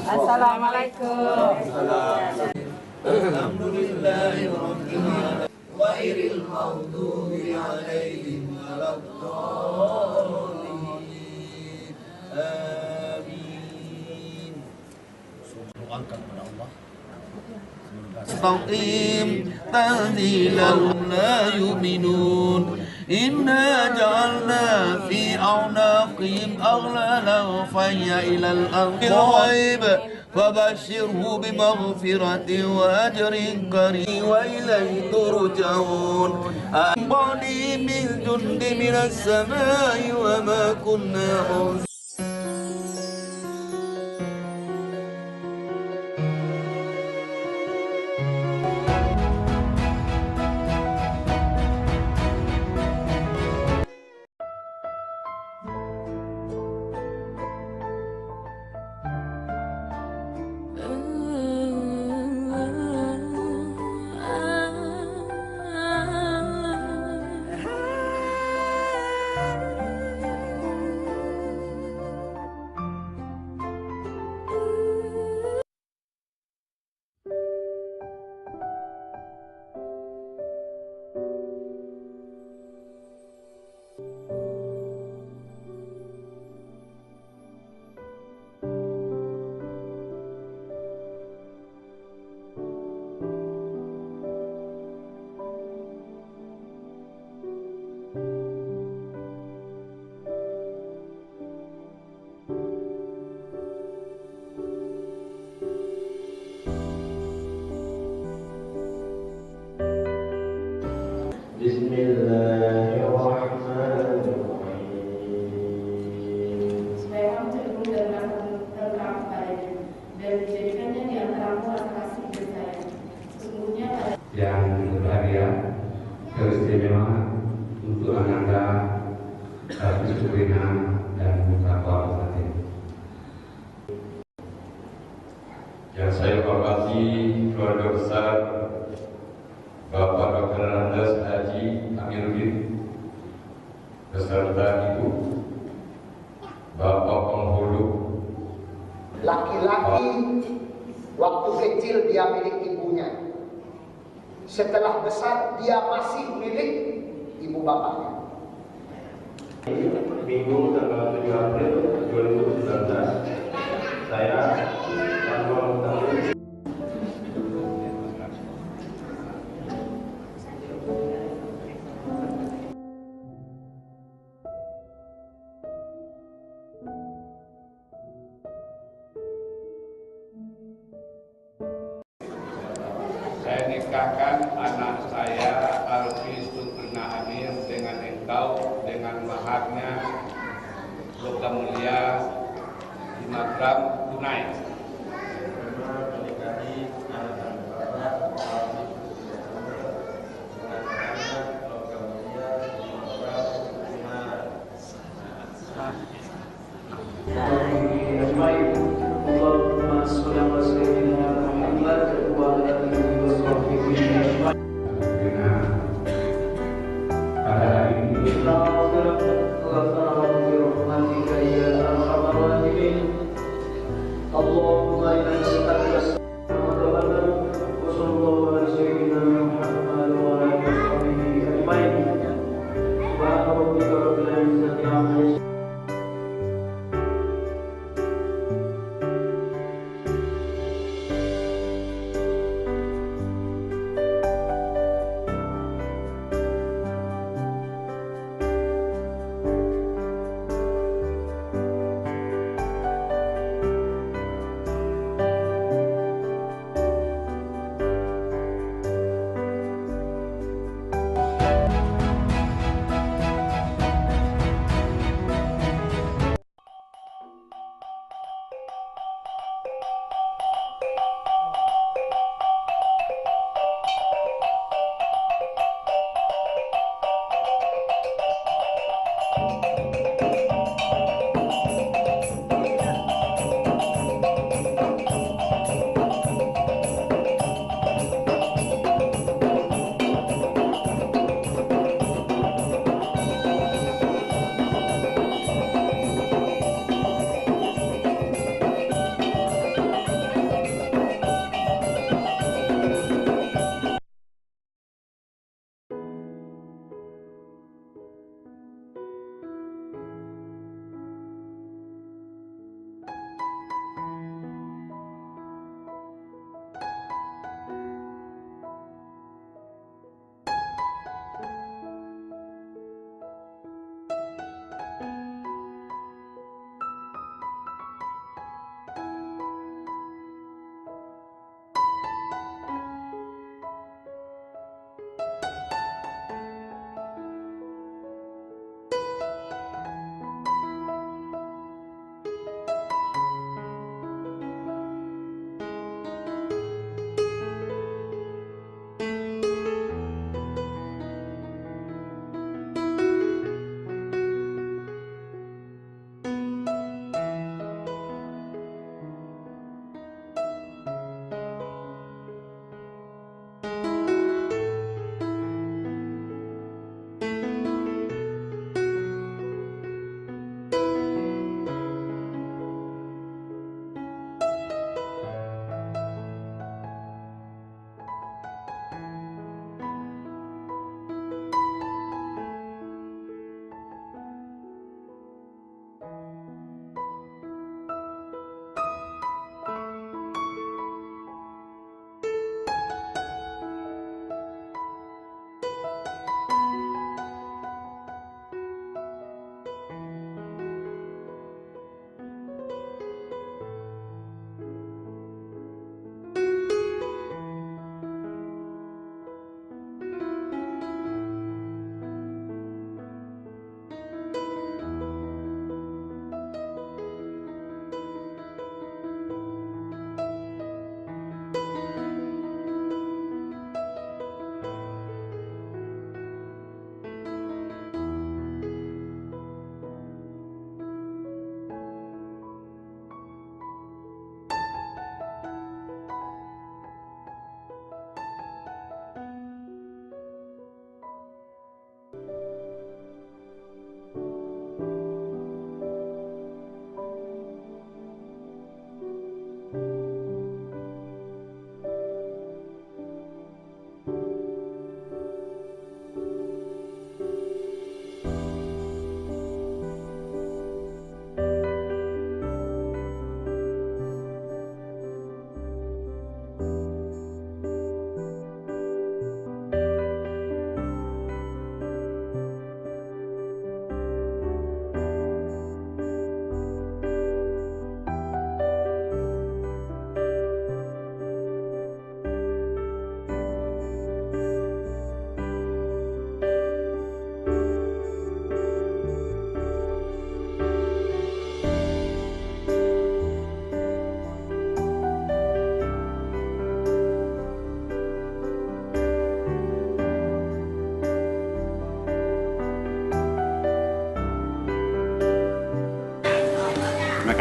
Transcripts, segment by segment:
Assalamualaikum. Ghairil maghdubi alaihim waladdallin. Amin. Doakan kepada Allah. Mustaqim tanzilan la yu'minun. Inna ja'alna fi a'naqihim aghlalan fahiyya ilal ghaib fabashshirhu bimaghfiratin wa ajrin karim wa ilayhi turja'un. Bani min jundi minas samai wa ma kunna Bismillahirrahmanirrahim. Supaya kamu terhubung dan terkenal kepadanya dan dijadikannya di antaramu rasa kasih dan sayang. Sesungguhnya pada yang berbahagia, teristimewa untuk Anda, Habis Suprina dan Mustafa Al-Fatih. Yang saya hormati keluarga besar Bapak Dr. Andes Haji Amiruddin beserta Ibu, Bapak penghulu. Laki-laki waktu kecil dia milik ibunya. Setelah besar dia masih milik ibu bapaknya. Minggu tanggal 7 April 2019 saya Anwar Mutawif saya nikahkan anak saya Alfi Sutrina Amir dengan engkau dengan maharnya logam mulia 5 gram tunai. Menikahi anak bapak Alfi dengan anak logam mulia 5 gram tunai. Allahumma sholli ala sayyidina Muhammad wa ala alihi wa sahbihi ajma'in. Pada hari ini Allahumma inna nas'aluka as-salamata wa sallallahu ala sayyidina Muhammad wa ala alihi wa sahbihi ajma'in. Subhana rabbika rabbil izzati amma yasifun.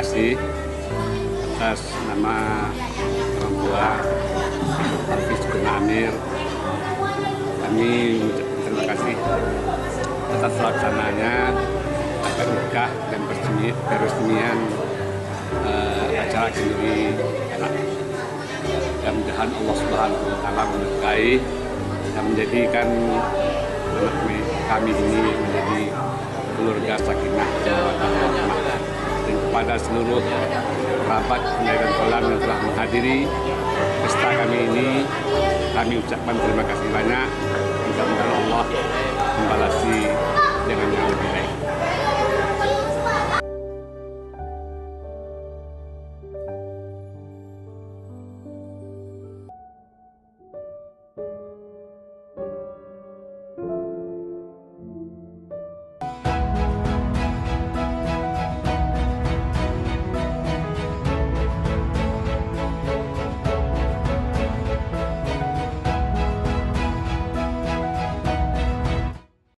kasih atas nama orang tua Hafiz Kurnia Amir. Kami mengucapkan terima kasih atas pelaksananya akad nikah dan peresmian acara kenduri anak. Mudah-mudahan Allah Subhanahu wa Ta'ala memberkahi dan menjadikan anak kami ini menjadi keluarga sakinah mawaddah warahmah. Dan kepada seluruh kerabat pendairan kolam yang telah menghadiri pesta kami ini, kami ucapkan terima kasih banyak. Mudah-mudahan Allah membalasi dengan yang lebih baik.